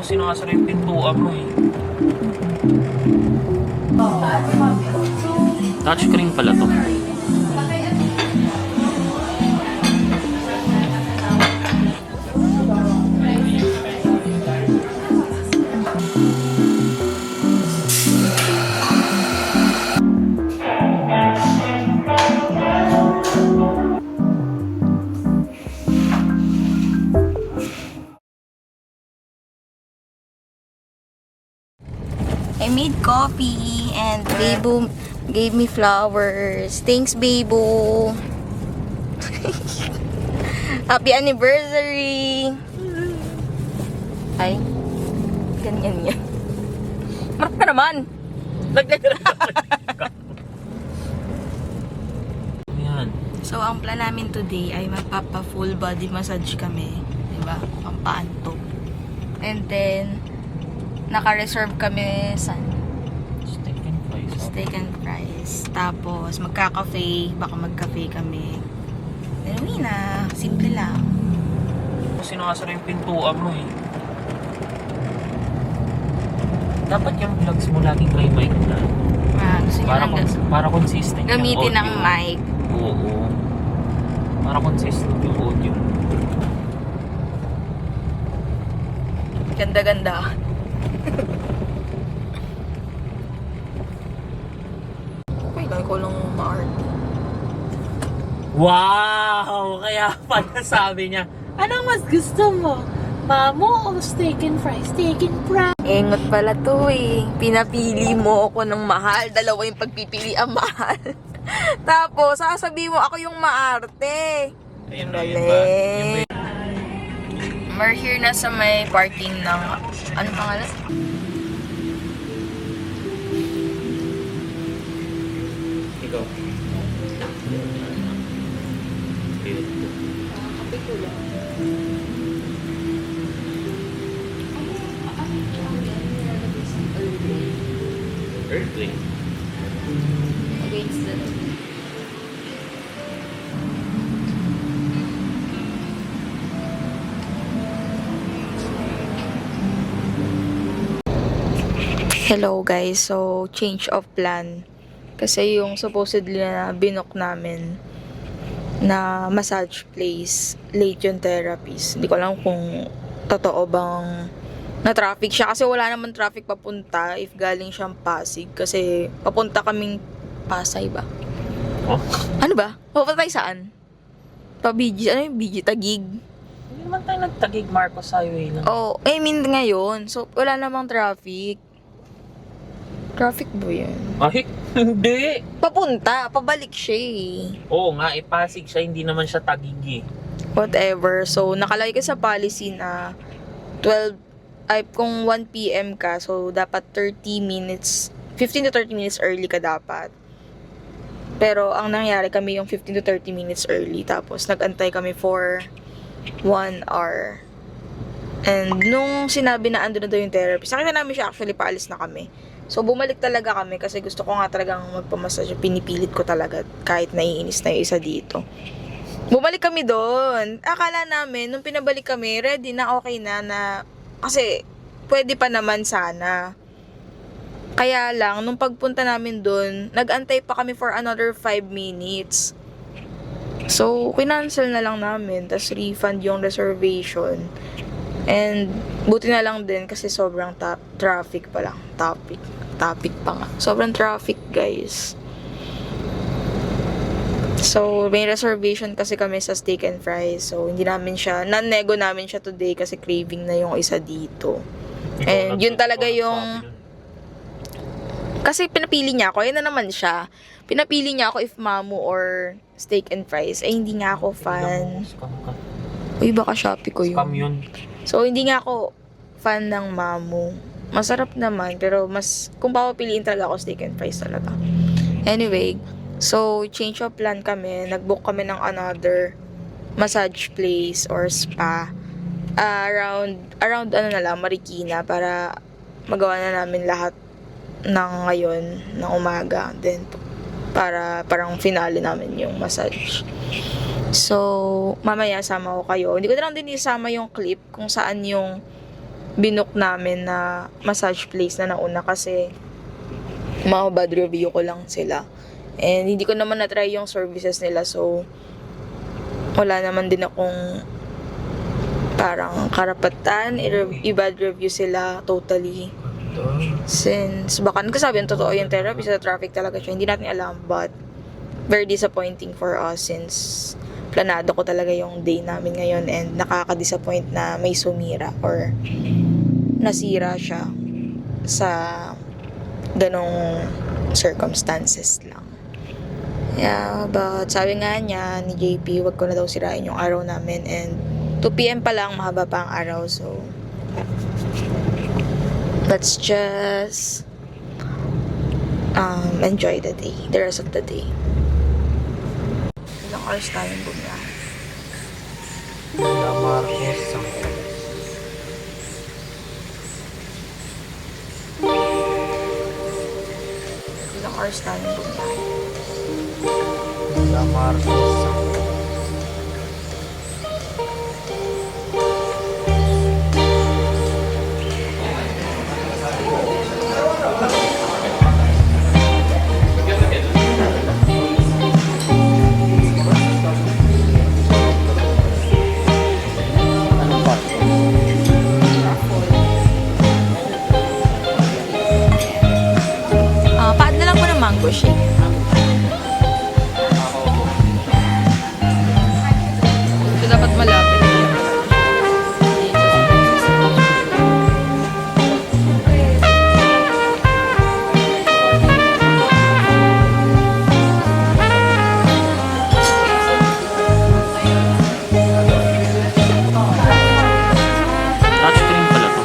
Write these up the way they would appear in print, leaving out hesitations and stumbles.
Sinasara yung pintuan mo eh. Touchscreen pala to. I made coffee and Bebo gave me flowers. Thanks, Bebo. Happy anniversary! Ay, ganyan yan. Marap ka naman! Yan. So, ang plan namin today ay magpapa full body massage kami. Diba? Pampaanto. And then, naka-reserve kami sa Steak and fries. steak and fries. Tapos, magka-cafe. Baka mag-cafe kami. Then, uwi na. Simple lang. Sinasara yung pintuan mo eh. Dapat yung vlogs mo laging may mic na. Gusto nyo lang Para consistent yung gamitin ng audio. mic. Oo. Para consistent yung audio. Ganda-ganda. Okay lang, ikaw lang ma-arte. Wow! Kaya pala sabi niya, anong mas gusto mo? Mamo o steak and fries? Steak and fries. Engot pala to eh. Pinapili mo ako ng mahal. Dalawa yung pagpipili ang mahal. Tapos, sasabihin mo ako yung maarte. Ayun Galing. We're here na sa may parking ng... Anong pangalan? Ikaw. Earthling. Against the... Hello guys, so change of plan. Kasi yung supposedly na binook namin na massage place, late yung therapist. Hindi ko alam kung totoo bang na traffic siya. Kasi wala naman traffic papunta if galing siyang Pasig. Kasi papunta kaming Pasay ba? Oh? Ano ba? Papunta tayo saan? Pa-BG, ano yung BG? Tagig? Hindi naman tayo nagtagig Marcos Highway lang. Oh, I mean ngayon. So, wala namang traffic. Traffic ba yan? Ay, hindi. Papunta, pabalik siya eh. Oo nga, Pasig siya, hindi naman siya tagig eh. Whatever. So, nakalagay ka sa policy na 12, ay kung 1 PM ka, so dapat 30 minutes, 15 to 30 minutes early ka dapat. Pero ang nangyari kami yung 15 to 30 minutes early, tapos nagantay kami for 1 hour. And nung sinabi na ando na daw yung therapist, nakita namin siya actually paalis na kami. So, bumalik talaga kami kasi gusto ko nga talagang magpamassage. Pinipilit ko talaga kahit naiinis na yung isa dito. Bumalik kami doon. Akala namin, nung pinabalik kami, ready na, okay na, kasi pwede pa naman sana. Kaya lang, nung pagpunta namin doon, nag-antay pa kami for another 5 minutes. So, kinancel na lang namin, tas refund yung reservation. And, buti na lang din kasi sobrang traffic pa lang. Topic pa nga. Sobrang traffic, guys. So, may reservation kasi kami sa steak and fries. So, hindi namin siya, non-nego namin siya today kasi craving na yung isa dito. And, yun talaga yung... Kasi pinapili niya ako. Yun na naman siya. Pinapili niya ako if mamu or steak and fries. Eh, hindi nga ako fan. Scam ka. Uy, baka Shopee ko Scam yun. yun. So, hindi nga ako fan ng mamu. Masarap naman, pero mas, kung papapiliin talaga ako, steak and fries talaga. Anyway, so, change of plan kami. Nag-book kami ng another massage place or spa. Around ano na lang, Marikina, para magawa na namin lahat ng ngayon, ng umaga. Then, para parang finale namin yung massage. So, mamaya sama ko kayo. Hindi ko na lang din isama yung clip kung saan yung binook namin na massage place na nauna kasi mga bad review ko lang sila. And hindi ko naman na-try yung services nila, so wala naman din akong parang karapatan i-bad review sila totally. Since baka nagkasabi ang totoo yung therapy sa traffic talaga siya, hindi natin alam, but very disappointing for us since planado ko talaga yung day namin ngayon and nakaka-disappoint na may sumira or nasira siya sa ganong circumstances lang. Yeah, but sabi nga niya ni JP, wag ko na daw sirain yung araw namin and 2 PM pa lang, mahaba pa ang araw, so let's just enjoy the day, the rest of the day. Ilang hours tayong bumiyahe? Ilang hours tayong bumiyahe? Paad na lang po ng mango shake. So, dapat malapit. Touchscreen pala to.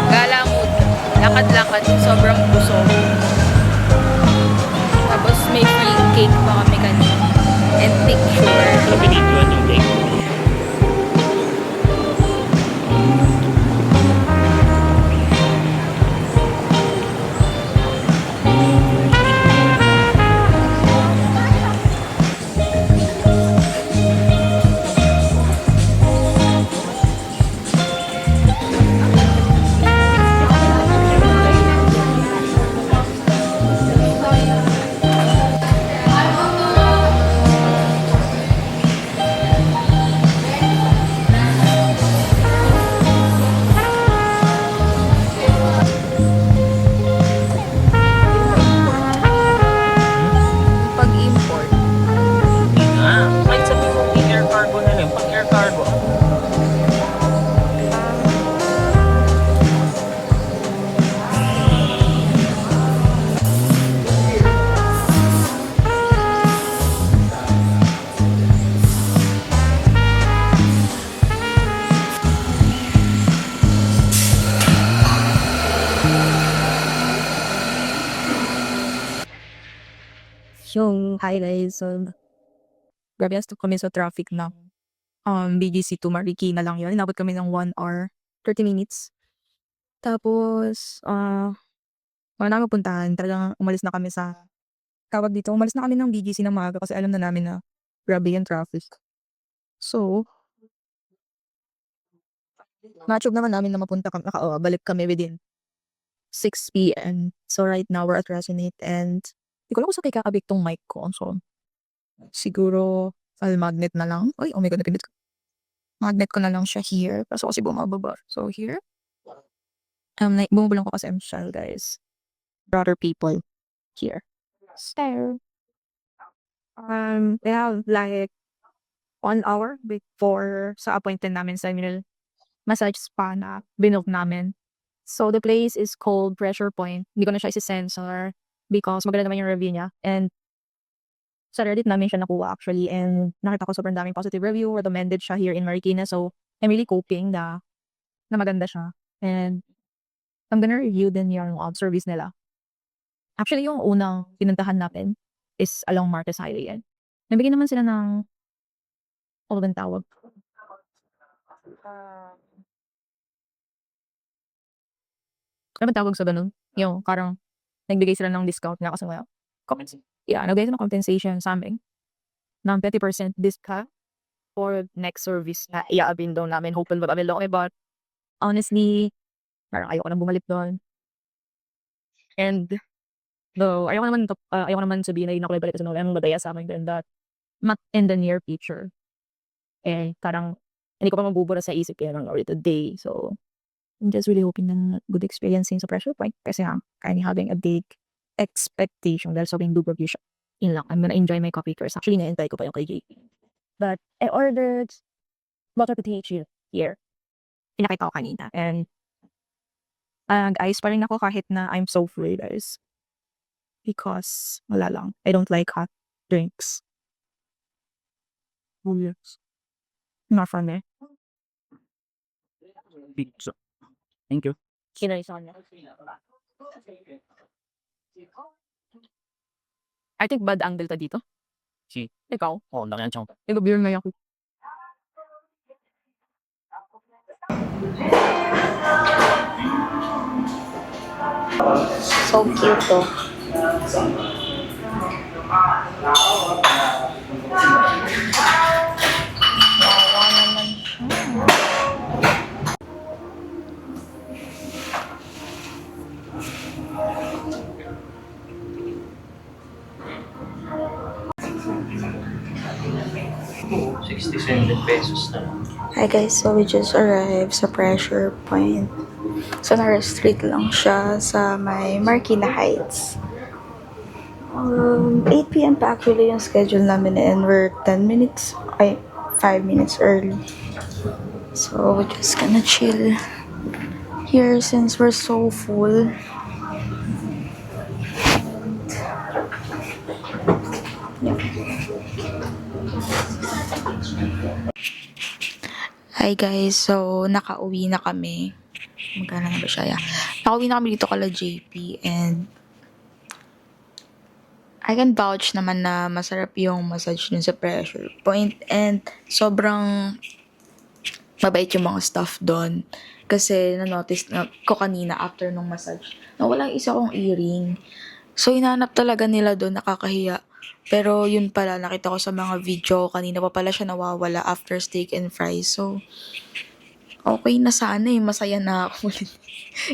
Galamod. Lakad-lakad. Sobrang busog. Tapos may free cake pa kami kanina. And picture. Pinituan yung cake. Pag-import. Kahit sabi mo air cargo na lang. Pag air cargo. Yung highlight, so grabe ang stuck kami sa traffic ng BGC to Marikina lang yun. Inabot kami ng 1 hour, 30 minutes. Tapos, wala namin puntahan. Talagang umalis na kami sa, tawag dito, umalis na kami ng BGC ng maaga kasi alam na namin na grabe yung traffic. So, na-achieve naman namin na mapunta kami, balik kami within 6 p.m. So, right now, we're at Resonate and hindi ko lang kung saan kakabit tong mic ko. So, siguro, magnet na lang. Ay, oh my God, napindot ko. Magnet ko na lang siya here. Kaso kasi bumababa. So, here. Like, bumubulong ko kasi shell, guys. Broader people here. So, we have like 1 hour before sa appointment namin sa mineral massage spa na binook namin. So, the place is called Pressure Point. Hindi ko na siya isi-censor because maganda naman yung review niya. And sa Reddit namin siya nakuha actually. And nakita ko sobrang daming positive review. Recommended siya here in Marikina. So, I'm really hoping na maganda siya. And I'm gonna review din yung service nila. Actually, yung unang pinuntahan natin is along Marcos Highway yan. Nabigyan naman sila ng ano bang tawag? Ano bang tawag sa ganun? Yung parang nagbigay sila ng discount nga kasi nga. Yeah, nagbigay sila ng compensation sa amin ng 20% discount for next service na i-a-avail daw namin. Hoping mag-avail daw kami, but honestly, parang ayoko nang bumalik doon. And though, ayoko naman sabihin na hindi na ako balik sa Nolan, madaya sa akin din that not in the near future. Eh, parang hindi ko pa mabubura sa isip yan already today. So, I'm just really hoping na good experience sa Pressure Point kasi kind of having a big expectation dahil sobrang good review siya. Yun lang, I'm gonna enjoy my coffee first. Actually, na-enjoy ko pa yung kay JP. But I ordered water PTH here. Pinakita ko kanina. And guys, pa rin ako kahit na I'm so full, guys. Because, wala lang. I don't like hot drinks. Oh, yes. Not for me. Pizza. Thank you. Kinaisan niya. I think bad angle ta dito. Si. Ikaw? Oh, laki ang chong. Nag-beer ngayon ako. So cute to. Wawa naman siya. ₱67 na lang. Hi guys, so we just arrived sa Pressure Point. So na-restrict lang siya sa may Marikina Heights. 8 p.m. pa actually yung schedule namin and we're 5 minutes early. So we're just gonna chill here since we're so full. Hi guys, so nakauwi na kami. Magkano na ba siya? Yeah. Nakauwi na kami dito kala JP and I can vouch naman na masarap yung massage dun sa Pressure Point and sobrang mabait yung mga staff doon. Kasi na-notice na ko kanina after nung massage na walang isa kong earring. So hinanap talaga nila doon, nakakahiya. Pero yun pala, nakita ko sa mga video, kanina pa pala siya nawawala after steak and fries. So, okay na sana eh, masaya na ako.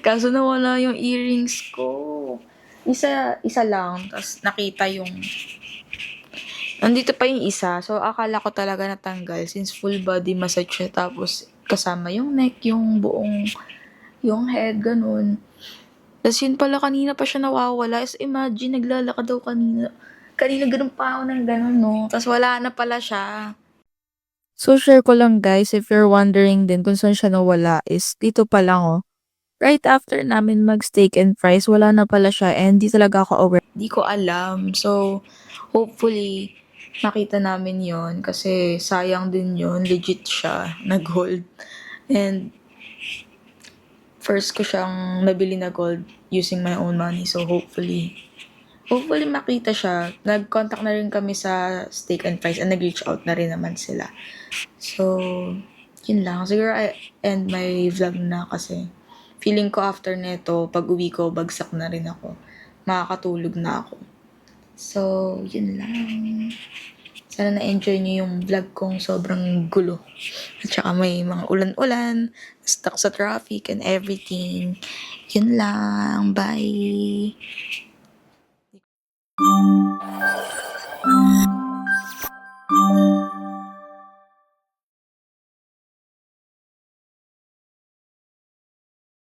Kaso nawala yung earrings ko. Isa lang, tapos nakita yung, nandito pa yung isa. So, akala ko talaga natanggal since full body massage siya. Tapos, kasama yung neck, yung buong, yung head, ganun. Tapos yun pala, kanina pa siya nawawala. As imagine, naglalakad daw kanina. Kanina ganun pa ako ng ganun, no? Tapos wala na pala siya. So, share ko lang guys, if you're wondering din kung saan siya nawala, is dito pa lang oh. Right after namin mag-steak and fries, wala na pala siya and di talaga ako aware. Di ko alam. So, hopefully, makita namin yon kasi sayang din yon, legit siya, nag-gold. And, first ko siyang nabili na gold using my own money. So, hopefully makita siya. Nag-contact na rin kami sa steak and fries and nag-reach out na rin naman sila. So, yun lang. Siguro I end my vlog na kasi feeling ko after neto, pag uwi ko, bagsak na rin ako. Makakatulog na ako. So, yun lang. Sana na-enjoy niyo yung vlog kong sobrang gulo. At saka may mga ulan-ulan, stuck sa traffic and everything. Yun lang. Bye! Thank you.